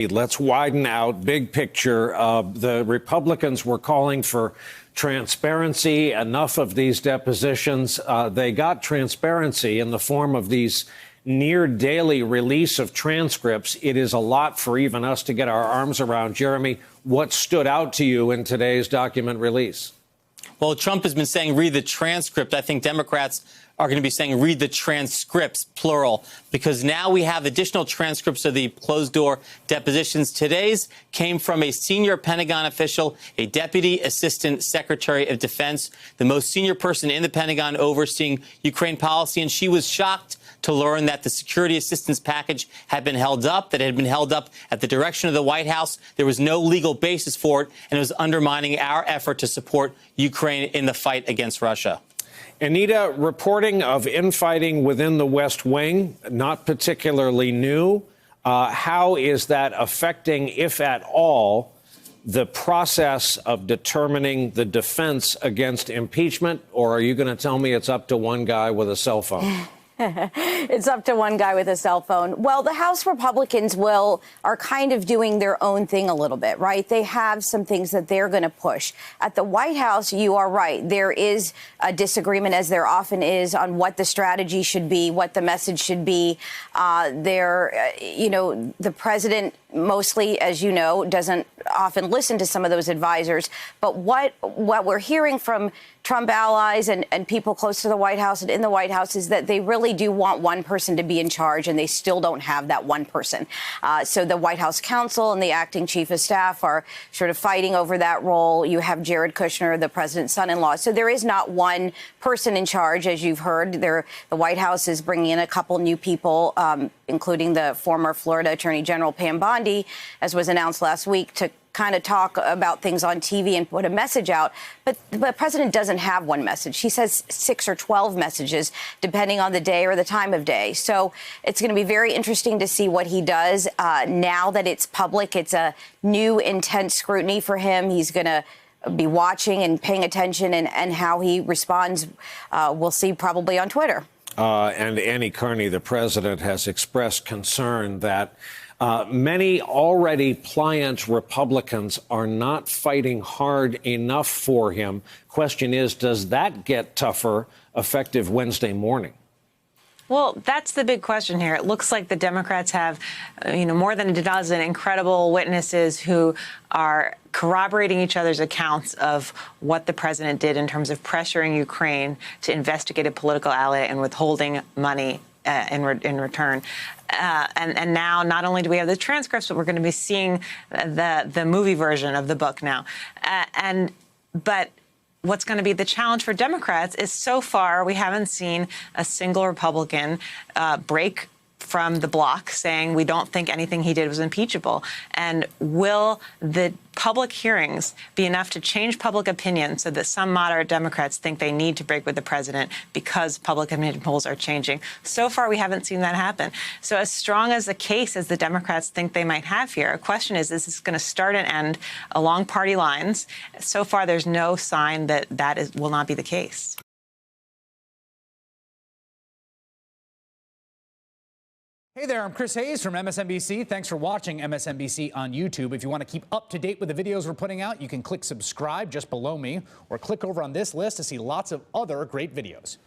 Let's widen out, big picture. The Republicans were calling for transparency, enough of these depositions. They got transparency in the form of these near daily release of transcripts. It is a lot for even us to get our arms around. Jeremy, what stood out to you in today's document release? Well, Trump has been saying read the transcript. I think Democrats are going to be saying read the transcripts, plural, because now we have additional transcripts of the closed-door depositions. Today's came from a senior Pentagon official, a deputy assistant secretary of defense, the most senior person in the Pentagon overseeing Ukraine policy, and she was shocked to learn that the security assistance package had been held up, that it had been held up at the direction of the White House. There was no legal basis for it, and it was undermining our effort to support Ukraine in the fight against Russia. Anita, reporting of infighting within the West Wing, not particularly new. How is that affecting, if at all, the process of determining the defense against impeachment? Or are you going to tell me it's up to one guy with a cell phone? It's up to one guy with a cell phone. Well, the House Republicans are kind of doing their own thing a little bit, right? They have some things that they're going to push. At the White House, you are right. There is a disagreement, as there often is, on what the strategy should be, what the message should be. The president mostly, as you know, doesn't often listen to some of those advisors. But what we're hearing from Trump allies and people close to the White House and in the White House is that they really do want one person to be in charge, and they still don't have that one person. So the White House counsel and the acting chief of staff are sort of fighting over that role. You have Jared Kushner, the president's son-in-law. So there is not one person in charge, as you've heard. The White House is bringing in a couple new people, including the former Florida Attorney General Pam Bondi, as was announced last week, to kind of talk about things on TV and put a message out. But the president doesn't have one message. He says 6 or 12 messages, depending on the day or the time of day. So it's going to be very interesting to see what he does. Now that it's public, it's a new intense scrutiny for him. He's going to be watching and paying attention, and how he responds, we'll see probably on Twitter. And Annie Carney, the president, has expressed concern that many already pliant Republicans are not fighting hard enough for him. Question is, does that get tougher effective Wednesday morning? Well, that's the big question here. It looks like the Democrats have, more than a dozen incredible witnesses who are corroborating each other's accounts of what the president did in terms of pressuring Ukraine to investigate a political ally and withholding money in return. And now not only do we have the transcripts, but we're going to be seeing the movie version of the book now. But what's going to be the challenge for Democrats is, so far we haven't seen a single Republican break from the bloc saying we don't think anything he did was impeachable. And will the public hearings be enough to change public opinion so that some moderate Democrats think they need to break with the president because public opinion polls are changing? So far, we haven't seen that happen. So as strong as the case as the Democrats think they might have here, a question is this going to start and end along party lines? So far, there's no sign that will not be the case. Hey there, I'm Chris Hayes from MSNBC. Thanks for watching MSNBC on YouTube. If you want to keep up to date with the videos we're putting out, you can click subscribe just below me, or click over on this list to see lots of other great videos.